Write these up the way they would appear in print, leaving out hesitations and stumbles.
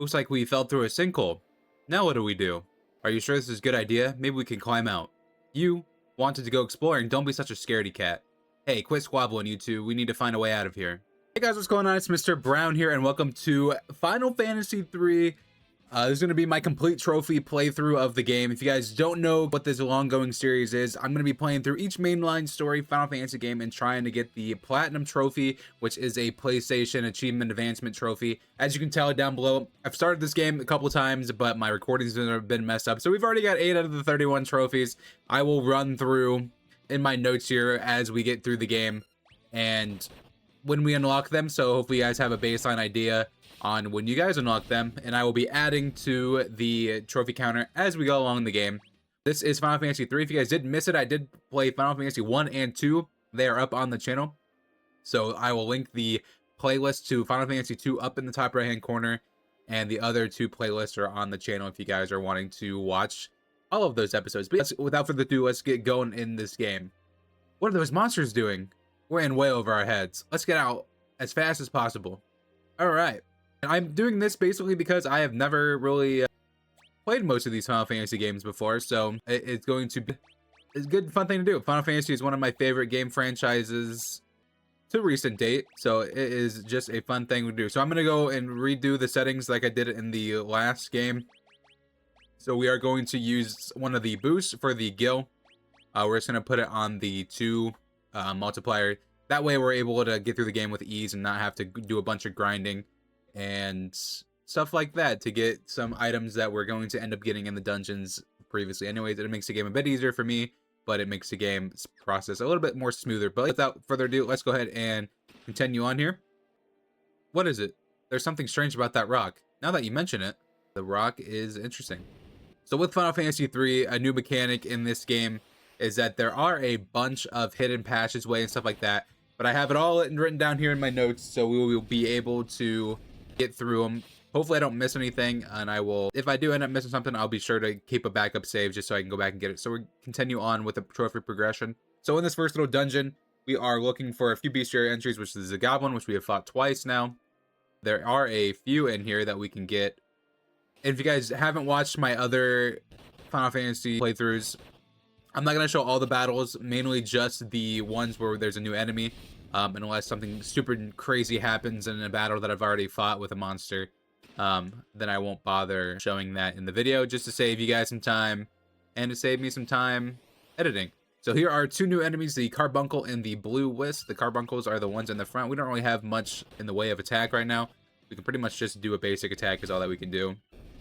Looks like we fell through a sinkhole. Now what do we do? Are you sure this is a good idea? Maybe we can climb out. You wanted to go exploring. Don't be such a scaredy cat. Hey, quit squabbling, you two. We need to find a way out of here. Hey guys, what's going on? It's Mr. Brown here, and welcome to Final Fantasy 3. This is going to be my complete trophy playthrough of the game. If you guys don't know what this long-going series is, I'm going to be playing through each mainline story Final Fantasy game and trying to get the Platinum Trophy, which is a PlayStation Achievement Advancement Trophy. As you can tell down below, I've started this game a couple times, but my recordings have been messed up. So we've already got 8 out of the 31 trophies. I will run through in my notes here as we get through the game and when we unlock them. So hopefully you guys have a baseline idea on when you guys unlock them, and I will be adding to the trophy counter as we go along the game. This is Final Fantasy 3. If you guys did miss it, I did play Final Fantasy 1 and 2. They are up on the channel. So I will link the playlist to Final Fantasy 2 up in the top right hand corner, and the other 2 playlists are on the channel if you guys are wanting to watch all of those episodes. But without further ado, let's get going in this game. What are those monsters doing? We're in way over our heads. Let's get out as fast as possible. All right. I'm doing this basically because I have never really played most of these Final Fantasy games before, so it's going to be a good, fun thing to do. Final Fantasy is one of my favorite game franchises to recent date, so it is just a fun thing to do. So I'm going to go and redo the settings like I did in the last game. So we are going to use one of the boosts for the Gil. We're just going to put it on the 2 multiplier. That way we're able to get through the game with ease and not have to do a bunch of grinding and stuff like that to get some items that we're going to end up getting in the dungeons previously. Anyways, it makes the game a bit easier for me, but it makes the game process a little bit more smoother. But without further ado, let's go ahead and continue on here. What is it? There's something strange about that rock. Now that you mention it, the rock is interesting. So with Final Fantasy 3, a new mechanic in this game is that there are a bunch of hidden passageway and stuff like that, but I have it all written down here in my notes, so we will be able to get through them. Hopefully I don't miss anything, and I will, if I do end up missing something, I'll be sure to keep a backup save just so I can go back and get it. So we continue on with the trophy progression. So in this first little dungeon, we are looking for a few bestiary entries, which is a goblin, which we have fought twice now. There are a few in here that we can get. If you guys haven't watched my other Final Fantasy playthroughs, I'm not going to show all the battles, mainly just the ones where there's a new enemy. Unless something super crazy happens in a battle that I've already fought with a monster, then I won't bother showing that in the video, just to save you guys some time and to save me some time editing. So here are 2 new enemies, the Carbuncle and the Blue Wisp. The Carbuncles are the ones in the front. We don't really have much in the way of attack right now. We can pretty much just do a basic attack is all that we can do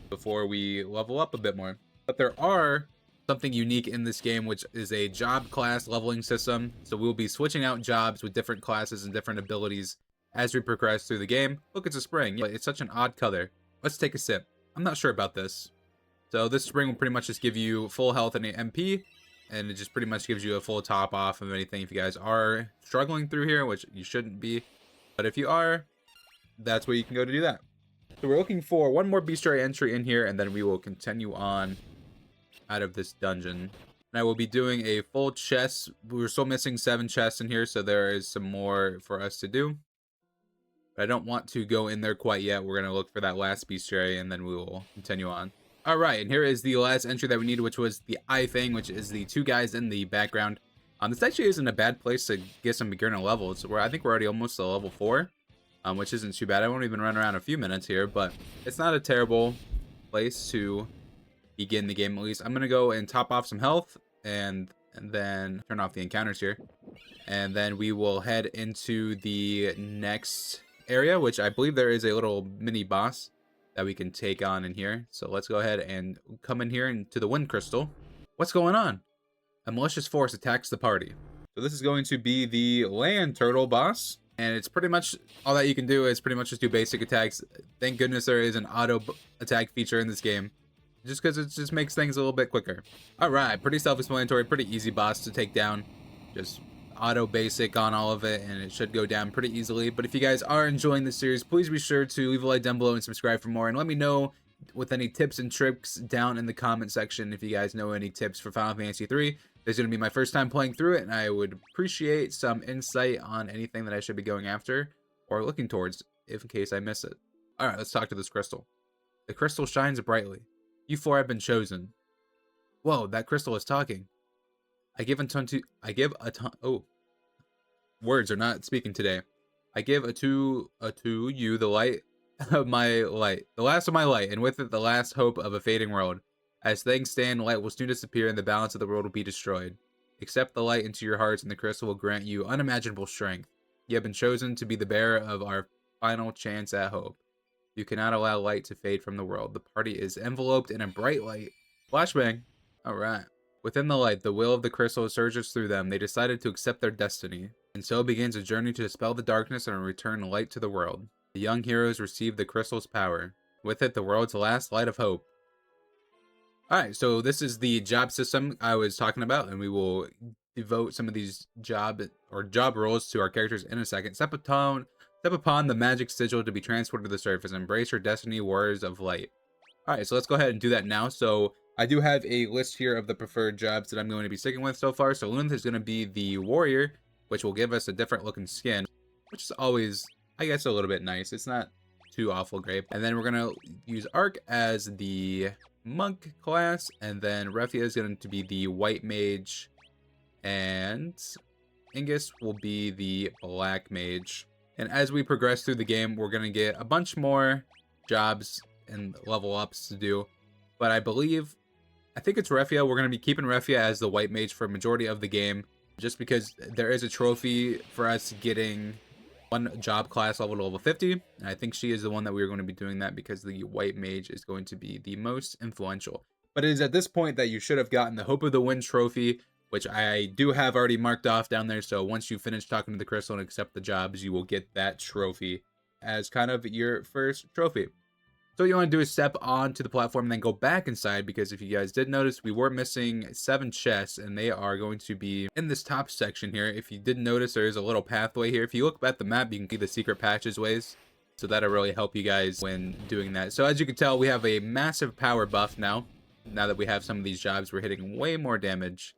before we level up a bit more. But there are something unique in this game, which is a job class leveling system. So we'll be switching out jobs with different classes and different abilities as we progress through the game. Look, it's a spring. Yeah, it's such an odd color. Let's take a sip. I'm not sure about this. So this spring will pretty much just give you full health and MP, and it just pretty much gives you a full top off of anything if you guys are struggling through here, which you shouldn't be. But if you are, that's where you can go to do that. So we're looking for one more bestiary entry in here, and then we will continue on out of this dungeon. And I will be doing a full chest. We're still missing 7 chests in here, so there is some more for us to do. But I don't want to go in there quite yet. We're going to look for that last bestiary, and then we will continue on. All right, and here is the last entry that we needed, which was the eye thing, which is the 2 guys in the background. This actually isn't a bad place to get some beginner levels. I think we're already almost to level 4, which isn't too bad. I won't even run around a few minutes here, but it's not a terrible place to begin the game. At least I'm gonna go and top off some health and then turn off the encounters here, and then we will head into the next area, which I believe there is a little mini boss that we can take on in here. So let's go ahead and come in here into the wind crystal. What's going on? A malicious force attacks the party. So this is going to be the land turtle boss, and it's pretty much all that you can do is pretty much just do basic attacks. Thank goodness there is an auto attack feature in this game, just because it just makes things a little bit quicker. All right, pretty self-explanatory, pretty easy boss to take down. Just auto basic on all of it, and it should go down pretty easily. But if you guys are enjoying this series, please be sure to leave a like down below and subscribe for more. And let me know with any tips and tricks down in the comment section if you guys know any tips for Final Fantasy 3. This is going to be my first time playing through it, and I would appreciate some insight on anything that I should be going after or looking towards, if in case I miss it. All right, let's talk to this crystal. The crystal shines brightly. You four have been chosen. Whoa, that crystal is talking. I give a ton. Oh, words are not speaking today. I give a to you the light of my light, the last of my light, and with it the last hope of a fading world. As things stand, light will soon disappear, and the balance of the world will be destroyed. Accept the light into your hearts, and the crystal will grant you unimaginable strength. You have been chosen to be the bearer of our final chance at hope. You cannot allow light to fade from the world. The party is enveloped in a bright light. Flashbang. All right. Within the light, the will of the crystal surges through them. They decided to accept their destiny. And so begins a journey to dispel the darkness and return light to the world. The young heroes receive the crystal's power. With it, the world's last light of hope. Alright, so this is the job system I was talking about, and we will devote some of these job roles to our characters in a second. Step upon the magic sigil to be transported to the surface. Embrace your destiny, warriors of light. Alright, so let's go ahead and do that now. So I do have a list here of the preferred jobs that I'm going to be sticking with so far. So Lunith is going to be the warrior, which will give us a different looking skin, which is always, I guess, a little bit nice. It's not too awful great. And then we're going to use Ark as the monk class, and then Refia is going to be the white mage, and Ingus will be the black mage. And as we progress through the game, we're going to get a bunch more jobs and level ups to do. But I think it's Refia. We're going to be keeping Refia as the white mage for a majority of the game, just because there is a trophy for us getting one job class level to level 50. And I think she is the one that we're going to be doing that because the white mage is going to be the most influential. But it is at this point that you should have gotten the Hope of the Wind trophy, which I do have already marked off down there. So once you finish talking to the crystal and accept the jobs, you will get that trophy as kind of your first trophy. So what you want to do is step onto the platform and then go back inside, because if you guys did notice, we were missing 7 chests, and they are going to be in this top section here. If you did notice, there is a little pathway here. If you look at the map, you can see the secret passageways. So that'll really help you guys when doing that. So as you can tell, we have a massive power buff now. Now that we have some of these jobs, we're hitting way more damage.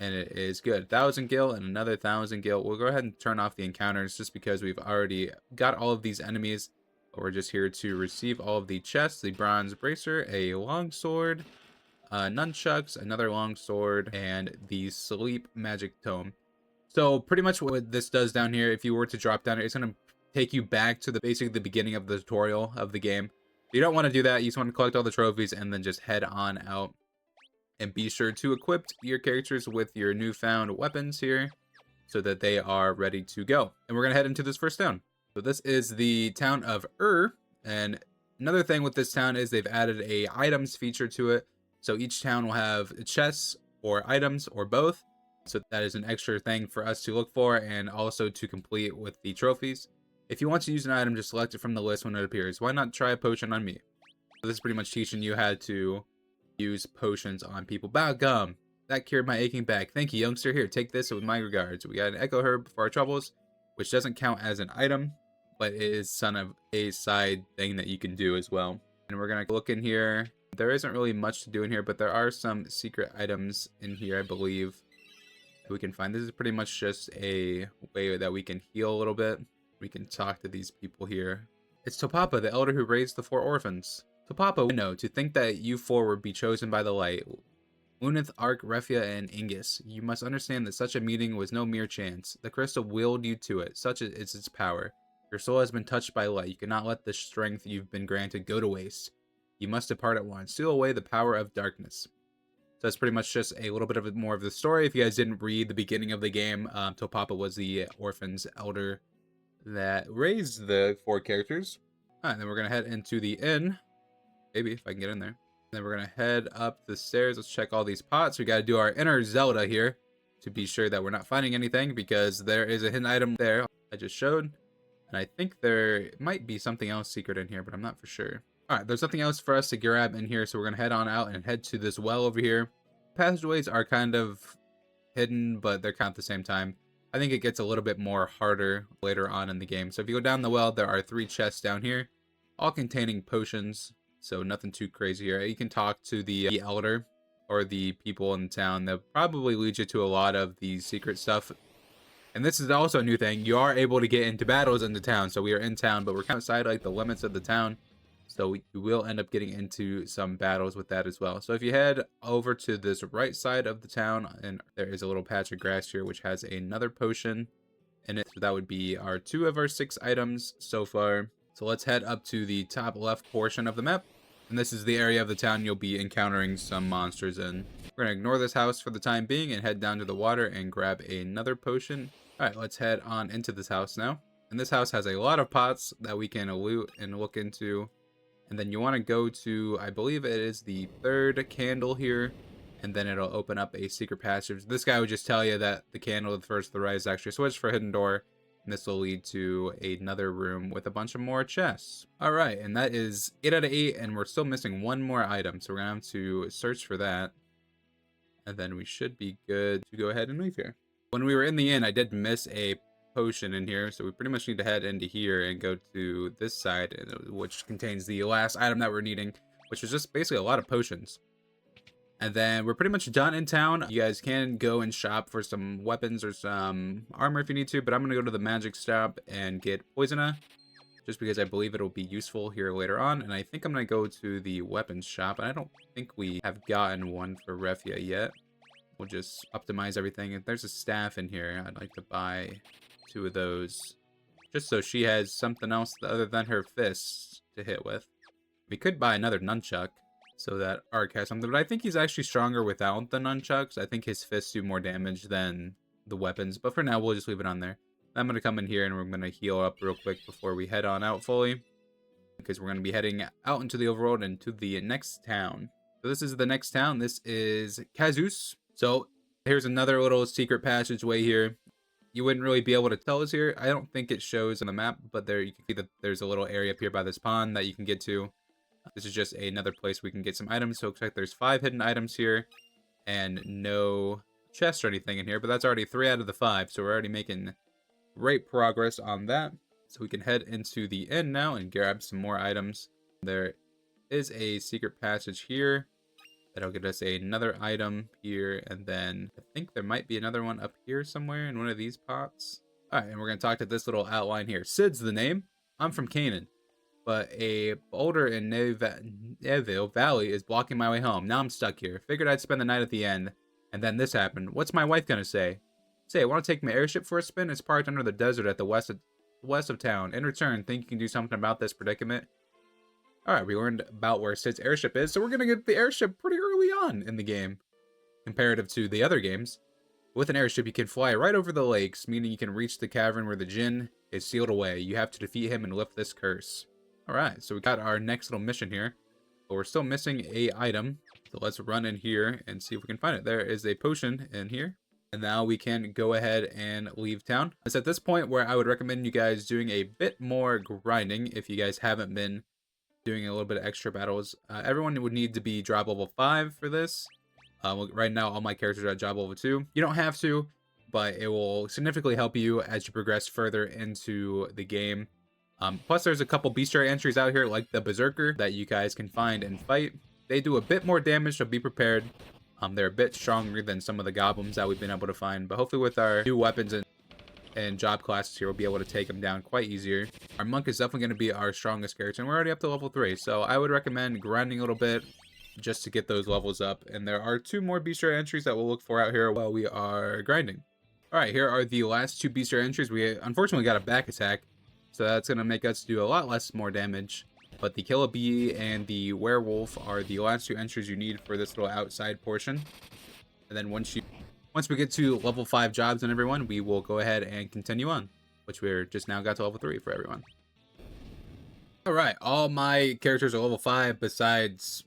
And it is good. 1,000 gil and another 1,000 gil. We'll go ahead and turn off the encounters just because we've already got all of these enemies. We're just here to receive all of the chests: the bronze bracer, a longsword, nunchucks, another longsword, and the sleep magic tome. So pretty much what this does down here, if you were to drop down, it's going to take you back to basically the beginning of the tutorial of the game. You don't want to do that. You just want to collect all the trophies and then just head on out. And be sure to equip your characters with your newfound weapons here so that they are ready to go. And we're going to head into this first town. So this is the town of and another thing with this town is they've added a items feature to it. So each town will have chests or items or both. So that is an extra thing for us to look for and also to complete with the trophies. If you want to use an item, just select it from the list when it appears. Why not try a potion on me? So this is pretty much teaching you how to use potions on people. Bow gum. That cured my aching back. Thank you, youngster. Here, take this with my regards. We got an echo herb for our troubles, which doesn't count as an item, but it is son of a side thing that you can do as well. And we're gonna look in here. There isn't really much to do in here, but there are some secret items in here, I believe, that we can find. This is pretty much just a way that we can heal a little bit. We can talk to these people here. It's Topapa, the elder who raised the 4 orphans. Topapa, we know, to think that you 4 would be chosen by the light. Lunith, Ark, Refia, and Ingus. You must understand that such a meeting was no mere chance. The crystal willed you to it. Such is its power. Your soul has been touched by light. You cannot let the strength you've been granted go to waste. You must depart at once. Seal away the power of darkness. So that's pretty much just a little bit of more of the story. If you guys didn't read the beginning of the game, Topapa was the orphan's elder that raised the 4 characters. Alright, then we're going to head into the inn. Maybe, if I can get in there. Then we're going to head up the stairs. Let's check all these pots. We got to do our inner Zelda here to be sure that we're not finding anything, because there is a hidden item there I just showed. And I think there might be something else secret in here, but I'm not for sure. Alright, there's something else for us to grab in here, so we're going to head on out and head to this well over here. Passageways are kind of hidden, but they're kind of at the same time. I think it gets a little bit more harder later on in the game. So if you go down the well, there are 3 chests down here, all containing potions. So nothing too crazy here. You can talk to the elder or the people in town. They'll probably lead you to a lot of the secret stuff. And this is also a new thing. You are able to get into battles in the town. So we are in town, but we're kind of outside like the limits of the town. So you will end up getting into some battles with that as well. So if you head over to this right side of the town, and there is a little patch of grass here which has another potion in it. So that would be our 2 of our 6 items so far. So let's head up to the top left portion of the map. And this is the area of the town you'll be encountering some monsters in. We're going to ignore this house for the time being and head down to the water and grab another potion. Alright, let's head on into this house now. And this house has a lot of pots that we can loot and look into. And then you want to go to, I believe it is the 3rd candle here. And then it'll open up a secret passage. This guy would just tell you that the candle first to the right is actually a switch for a hidden door. And this will lead to another room with a bunch of more chests. Alright, and that is 8 out of 8, and we're still missing one more item. So we're going to have to search for that. And then we should be good to go ahead and leave here. When we were in the inn, I did miss a potion in here, so we pretty much need to head into here and go to this side, which contains the last item that we're needing, which is just basically a lot of potions. And then we're pretty much done in town. You guys can go and shop for some weapons or some armor if you need to, but I'm going to go to the magic shop and get Poisona, just because I believe it'll be useful here later on. And I think I'm going to go to the weapons shop. And I don't think we have gotten one for Refia yet. We'll just optimize everything. If there's a staff in here, I'd like to buy 2 of those, just so she has something else other than her fists to hit with. We could buy another nunchuck, so that Ark has something, but I think he's actually stronger without the nunchucks. I think his fists do more damage than the weapons, but for now, we'll just leave it on there. I'm going to come in here and we're going to heal up real quick before we head on out fully, because we're going to be heading out into the overworld and to the next town. So this is the next town. This is Kazus. So here's another little secret passageway here. You wouldn't really be able to tell us here. I don't think it shows on the map, but there you can see that there's a little area up here by this pond that you can get to. This is just another place we can get some items. So it looks like there's 5 hidden items here and no chest or anything in here, but that's already 3 out of the 5. So we're already making great progress on that. So we can head into the inn now and grab some more items. There is a secret passage here that'll get us another item here. And then I think there might be another one up here somewhere in one of these pots. All right, and we're going to talk to this little outline here. Sid's the name. I'm from Canaan, but a boulder in Neville Valley is blocking my way home. Now I'm stuck here. Figured I'd spend the night at the end, and then this happened. What's my wife gonna say? Say, want to take my airship for a spin? It's parked under the desert at the west of town. In return, think you can do something about this predicament? Alright, we learned about where Sid's airship is, so we're gonna get the airship pretty early on in the game, comparative to the other games. With an airship, you can fly right over the lakes, meaning you can reach the cavern where the djinn is sealed away. You have to defeat him and lift this curse. Alright, so we got our next little mission here, but we're still missing a item. So let's run in here and see if we can find it. There is a potion in here, and now we can go ahead and leave town. It's at this point where I would recommend you guys doing a bit more grinding if you guys haven't been doing a little bit of extra battles. Everyone would need to be job level 5 for this. Right now, all my characters are at job level 2. You don't have to, but it will significantly help you as you progress further into the game. Plus, there's a couple bestiary entries out here, like the Berserker, that you guys can find and fight. They do a bit more damage, so be prepared. They're a bit stronger than some of the goblins that we've been able to find, but hopefully with our new weapons and job classes here, we'll be able to take them down quite easier. Our monk is definitely going to be our strongest character, and we're already up to level 3, so I would recommend grinding a little bit just to get those levels up. And there are 2 more bestiary entries that we'll look for out here while we are grinding. Alright, here are the last 2 bestiary entries. We unfortunately got a back attack, so that's going to make us do a lot more damage. But the Kill a Bee and the Werewolf are the last 2 entries you need for this little outside portion. And then once we get to level 5 jobs and everyone, we will go ahead and continue on, which we're just now got to level 3 for everyone. Alright, all my characters are level 5 besides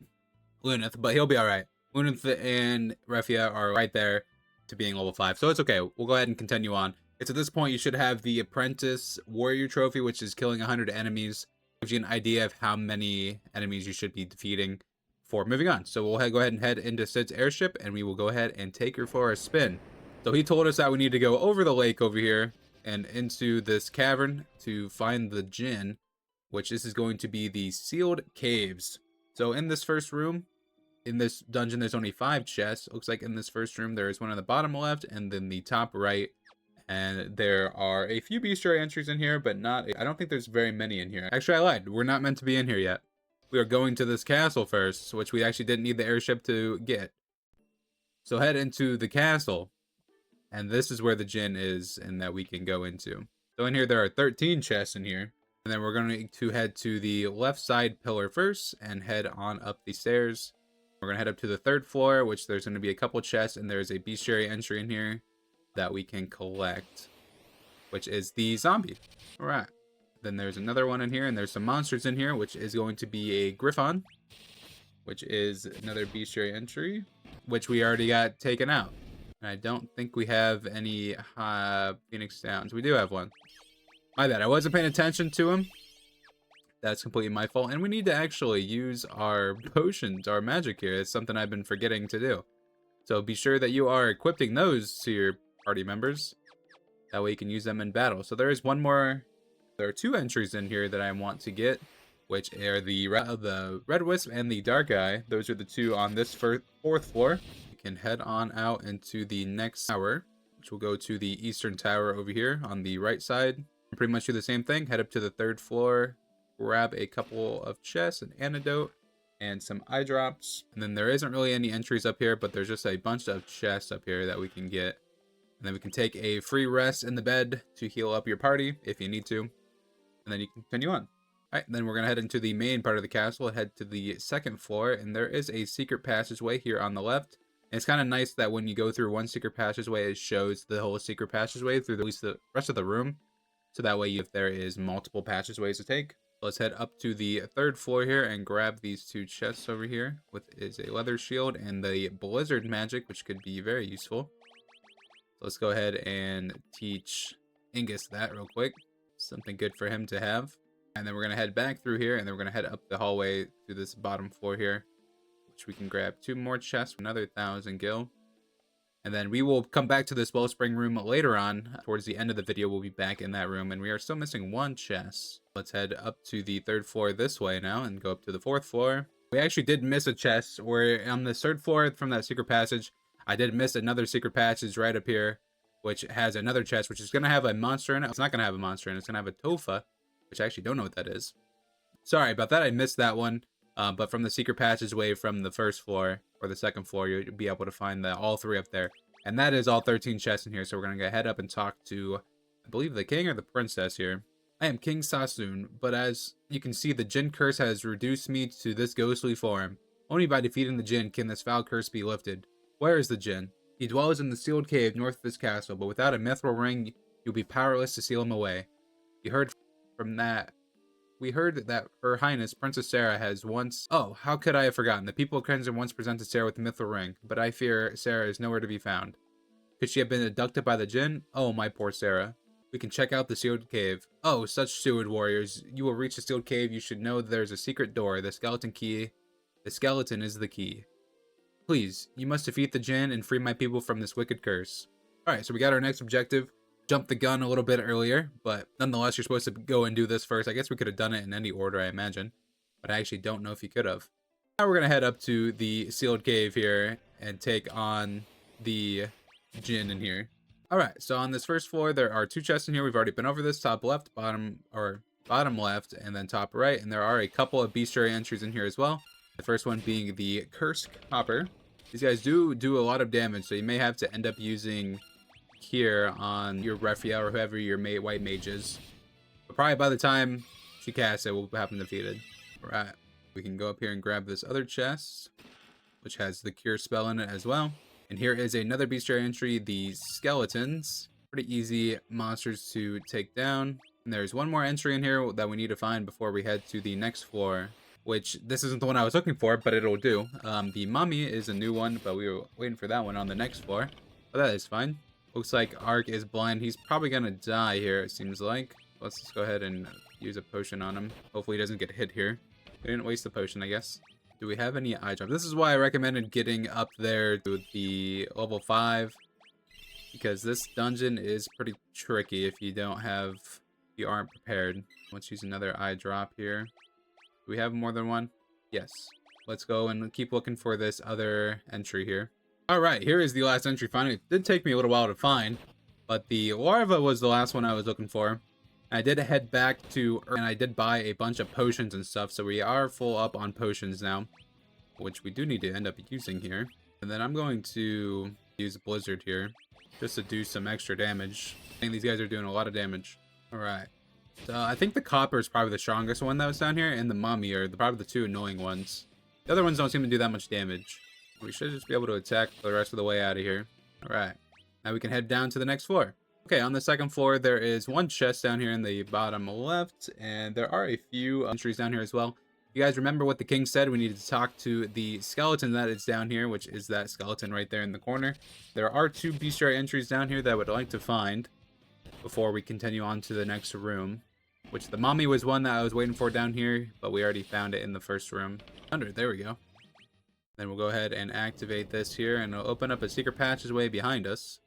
Lunith, but he'll be alright. Lunith and Refia are right there to being level 5, so it's okay. We'll go ahead and continue on. It's at this point you should have the Apprentice Warrior Trophy, which is killing 100 enemies. Gives you an idea of how many enemies you should be defeating for moving on. So we'll go ahead and head into Sid's airship, and we will go ahead and take her for a spin. So he told us that we need to go over the lake over here and into this cavern to find the djinn, which this is going to be the sealed caves. So in this first room, in this dungeon, there's only 5 chests. Looks like in this first room, there is one on the bottom left and then the top right. And there are a few bestiary entries in here, but I don't think there's very many in here. Actually, I lied. We're not meant to be in here yet. we are going to this castle first, which we actually didn't need the airship to get. So head into the castle, and this is where the gin is and that we can go into. So in here, there are 13 chests in here. And then we're going to head to the left side pillar first and head on up the stairs. We're going to head up to the 3rd floor, which there's going to be a couple chests, and there's a bestiary entry in here that we can collect, which is the zombie. All right. Then there's another one in here, and there's some monsters in here, which is going to be a griffon, which is another bestiary entry, which we already got taken out. And I don't think we have any Phoenix Downs. We do have one. My bad. I wasn't paying attention to him. That's completely my fault. And we need to actually use our potions, our magic here. It's something I've been forgetting to do. So be sure that you are equipping those to your party members. That way you can use them in battle. So there is one more. There are 2 entries in here that I want to get, which are the Red Wisp and the Dark Eye. Those are the 2 on this 4th floor. You can head on out into the next tower, which will go to the eastern tower over here on the right side. Pretty much do the same thing. Head up to the 3rd floor, grab a couple of chests, an antidote, and some eye drops. And then there isn't really any entries up here, but there's just a bunch of chests up here that we can get. And then we can take a free rest in the bed to heal up your party if you need to. And then you can continue on. Alright, then we're going to head into the main part of the castle, head to the 2nd floor, and there is a secret passageway here on the left. And it's kind of nice that when you go through one secret passageway, it shows the whole secret passageway through at least the rest of the room. So that way, if there is multiple passageways to take. Let's head up to the 3rd floor here and grab these 2 chests over here, which is a leather shield and the blizzard magic, which could be very useful. So let's go ahead and teach Ingus that real quick. Something good for him to have. And then we're going to head back through here, and then we're going to head up the hallway to this bottom floor here, which we can grab 2 more chests for another 1,000 gil. And then we will come back to this wellspring room later on. Towards the end of the video, we'll be back in that room, and we are still missing 1 chest. Let's head up to the 3rd floor this way now and go up to the 4th floor. We actually did miss a chest. We're on the 3rd floor from that secret passage. I did miss another secret passage right up here, which has another chest, which is going to have a monster in it. It's not going to have a monster in it. It's going to have a Thophy, which I actually don't know what that is. Sorry about that. I missed that one. But from the secret passageway from the 1st floor or the 2nd floor, you'll be able to find all 3 up there. And that is all 13 chests in here. So we're going to go head up and talk to, I believe, the king or the princess here. I am King Sassoon, but as you can see, the Jinn curse has reduced me to this ghostly form. Only by defeating the Jinn can this foul curse be lifted. Where is the Jinn? He dwells in the sealed cave north of this castle, but without a mithril ring, you'll be powerless to seal him away. We heard that Her Highness Princess Sarah has once... Oh, how could I have forgotten? The people of Crimson once presented Sarah with the mithril ring, but I fear Sarah is nowhere to be found. Could she have been abducted by the Jinn? Oh, my poor Sarah. We can check out the sealed cave. Oh, such stupid warriors. You will reach the sealed cave. You should know that there's a secret door. The skeleton key. The skeleton is the key. Please, you must defeat the Jinn and free my people from this wicked curse. Alright, so we got our next objective. Jumped the gun a little bit earlier, but nonetheless, you're supposed to go and do this first. I guess we could have done it in any order, I imagine. But I actually don't know if you could have. Now we're going to head up to the sealed cave here and take on the Jinn in here. Alright, so on this 1st floor, there are 2 chests in here. We've already been over this. Top left, bottom left, and then top right. And there are a couple of bestiary entries in here as well. The first one being the Curse Copper. These guys do a lot of damage, so you may have to end up using here on your Refia or whoever your white mage is. But probably by the time she casts it, we'll have them defeated. Alright, we can go up here and grab this other chest, which has the Cure spell in it as well. And here is another bestiary entry, the Skeletons. Pretty easy monsters to take down. And there's one more entry in here that we need to find before we head to the next floor, which this isn't the one I was looking for, but it'll do. The Mummy is a new one, but we were waiting for that one on the next floor. But that is fine. Looks like Ark is blind. He's probably gonna die here, it seems like. Let's just go ahead and use a potion on him. Hopefully he doesn't get hit here. We didn't waste the potion, I guess. Do we have any eye drops? This is why I recommended getting up there to the level 5. Because this dungeon is pretty tricky if you aren't prepared. Let's use another eye drop here. Do we have more than one? Yes. Let's go and keep looking for this other entry here. Alright, here is the last entry finally. It did take me a little while to find, but the larva was the last one I was looking for. I did head back to and I did buy a bunch of potions and stuff, so we are full up on potions now, which we do need to end up using here. And then I'm going to use Blizzard here just to do some extra damage. I think these guys are doing a lot of damage. All right. So I think the copper is probably the strongest one that was down here, and the mummy are probably the two annoying ones. The other ones don't seem to do that much damage. We should just be able to attack the rest of the way out of here. All right. Now we can head down to the next floor. Okay, on the second floor, there is one chest down here in the bottom left, and there are a few entries down here as well. You guys remember what the king said? We needed to talk to the skeleton that is down here, which is that skeleton right there in the corner. There are two bestiary entries down here that I would like to find before we continue on to the next room, which the mommy was one that I was waiting for down here, but we already found it in the first room. There we go. Then we'll go ahead and activate this here, and it'll open up a secret passageway behind us.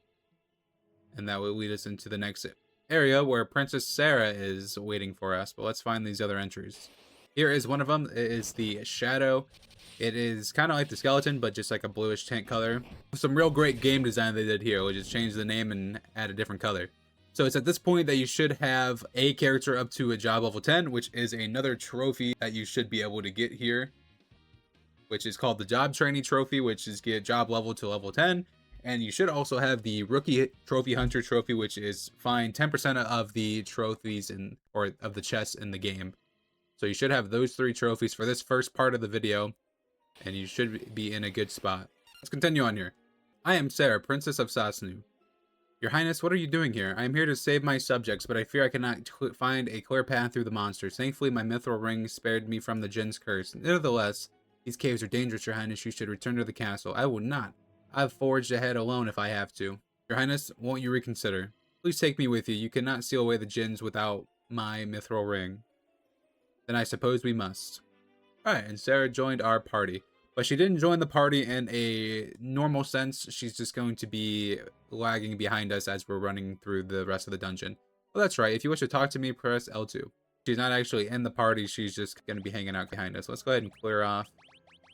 And that will lead us into the next area where Princess Sarah is waiting for us. But let's find these other entries. Here is one of them. It is the Shadow. It is kind of like the skeleton, but just like a bluish tint color. Some real great game design they did here, which is change the name and add a different color. So it's at this point that you should have a character up to a job level 10, which is another trophy that you should be able to get here, which is called the Job Trainee Trophy, which is get job level to level 10. And you should also have the Rookie Trophy Hunter Trophy, which is find 10% of the trophies or of the chests in the game. So you should have those 3 trophies for this first part of the video, and you should be in a good spot. Let's continue on here. I am Sarah, Princess of Sasnu. Your Highness, what are you doing here? I am here to save my subjects, but I fear I cannot find a clear path through the monsters. Thankfully, my mithril ring spared me from the Jinn's curse. Nevertheless, these caves are dangerous, Your Highness. You should return to the castle. I will not. I've forged ahead alone if I have to. Your Highness, won't you reconsider? Please take me with you. You cannot seal away the Jinns without my mithril ring. Then I suppose we must. Alright, and Sarah joined our party. But she didn't join the party in a normal sense. She's just going to be lagging behind us as we're running through the rest of the dungeon. Well, that's right. If you wish to talk to me, press L2. She's not actually in the party. She's just going to be hanging out behind us. Let's go ahead and clear off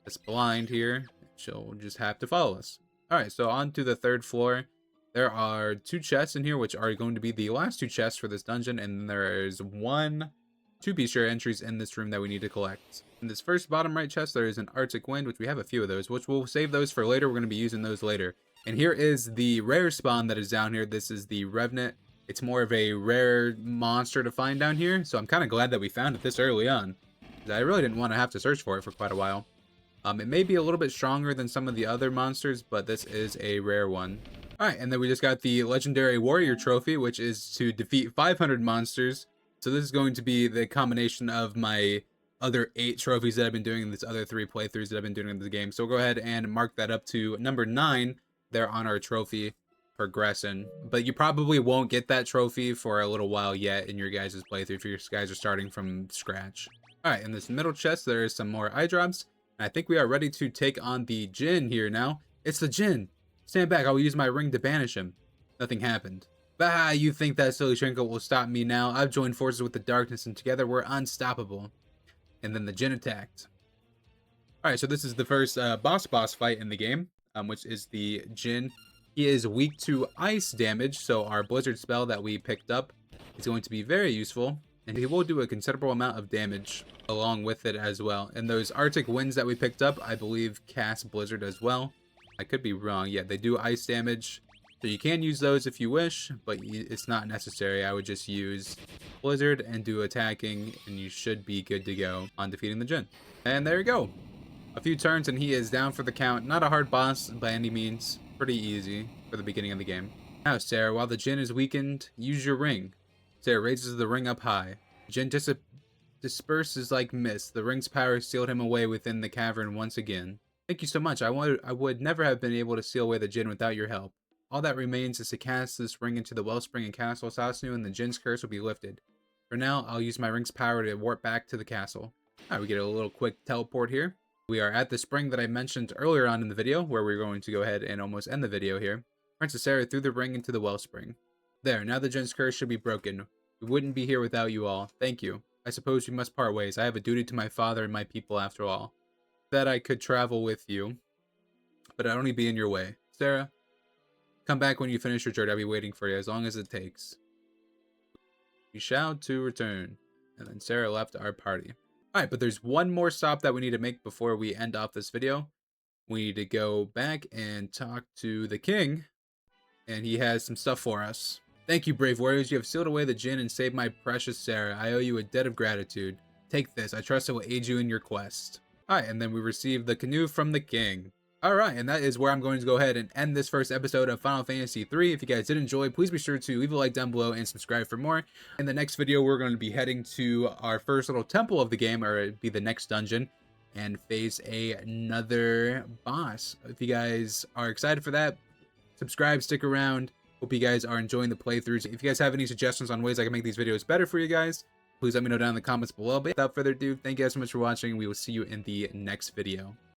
this blind here. She'll just have to follow us. Alright, so on to the 3rd floor. There are 2 chests in here, which are going to be the last 2 chests for this dungeon, and then there is 2 bestiary entries in this room that we need to collect. In this first bottom right chest, there is an Arctic Wind, which we have a few of those, which we'll save those for later. We're going to be using those later. And here is the rare spawn that is down here. This is the Revenant. It's more of a rare monster to find down here, so I'm kind of glad that we found it this early on. I really didn't want to have to search for it for quite a while. It may be a little bit stronger than some of the other monsters, but this is a rare one. Alright, and then we just got the Legendary Warrior Trophy, which is to defeat 500 monsters. So this is going to be the combination of my other 8 trophies that I've been doing in this other 3 playthroughs that I've been doing in the game. So we'll go ahead and mark that up to number 9 there on our trophy progression. But you probably won't get that trophy for a little while yet in your guys' playthrough if you guys are starting from scratch. Alright, in this middle chest, there is some more eye drops. I think we are ready to take on the Jinn here now. It's the Jinn. Stand back, I will use my ring to banish him. Nothing happened. Bah, you think that silly trinket will stop me now? I've joined forces with the darkness and together we're unstoppable. And then the Jinn attacked. Alright, so this is the first boss fight in the game, which is the Jinn. He is weak to ice damage, so our blizzard spell that we picked up is going to be very useful. And he will do a considerable amount of damage along with it as well. And those Arctic Winds that we picked up, I believe, cast Blizzard as well. I could be wrong. Yeah, they do ice damage. So you can use those if you wish, but it's not necessary. I would just use Blizzard and do attacking, and you should be good to go on defeating the Jinn. And there you go. A few turns and he is down for the count. Not a hard boss by any means. Pretty easy for the beginning of the game. Now, Sarah, while the Jinn is weakened, use your ring. Sarah raises the ring up high. Jinn disperses like mist. The ring's power sealed him away within the cavern once again. Thank you so much. I would never have been able to seal away the Jinn without your help. All that remains is to cast this ring into the wellspring in Castle Sasnu, and the Jinn's curse will be lifted. For now, I'll use my ring's power to warp back to the castle. Alright, we get a little quick teleport here. We are at the spring that I mentioned earlier on in the video, where we're going to go ahead and almost end the video here. Princess Sarah threw the ring into the wellspring. There, now the Jinn's curse should be broken. We wouldn't be here without you all. Thank you. I suppose we must part ways. I have a duty to my father and my people after all. That I could travel with you, but I'd only be in your way. Sarah, come back when you finish your journey. I'll be waiting for you as long as it takes. We shall to return. And then Sarah left our party. Alright, but there's one more stop that we need to make before we end off this video. We need to go back and talk to the king. And he has some stuff for us. Thank you, brave warriors. You have sealed away the djinn and saved my precious Sarah. I owe you a debt of gratitude. Take this. I trust it will aid you in your quest. Alright, and then we receive the canoe from the king. Alright, and that is where I'm going to go ahead and end this first episode of Final Fantasy III. If you guys did enjoy, please be sure to leave a like down below and subscribe for more. In the next video, we're going to be heading to our first little temple of the game, or it'd be the next dungeon, and face another boss. If you guys are excited for that, subscribe, stick around. Hope you guys are enjoying the playthroughs. If you guys have any suggestions on ways I can make these videos better for you guys, please let me know down in the comments below. But without further ado, thank you guys so much for watching. We will see you in the next video.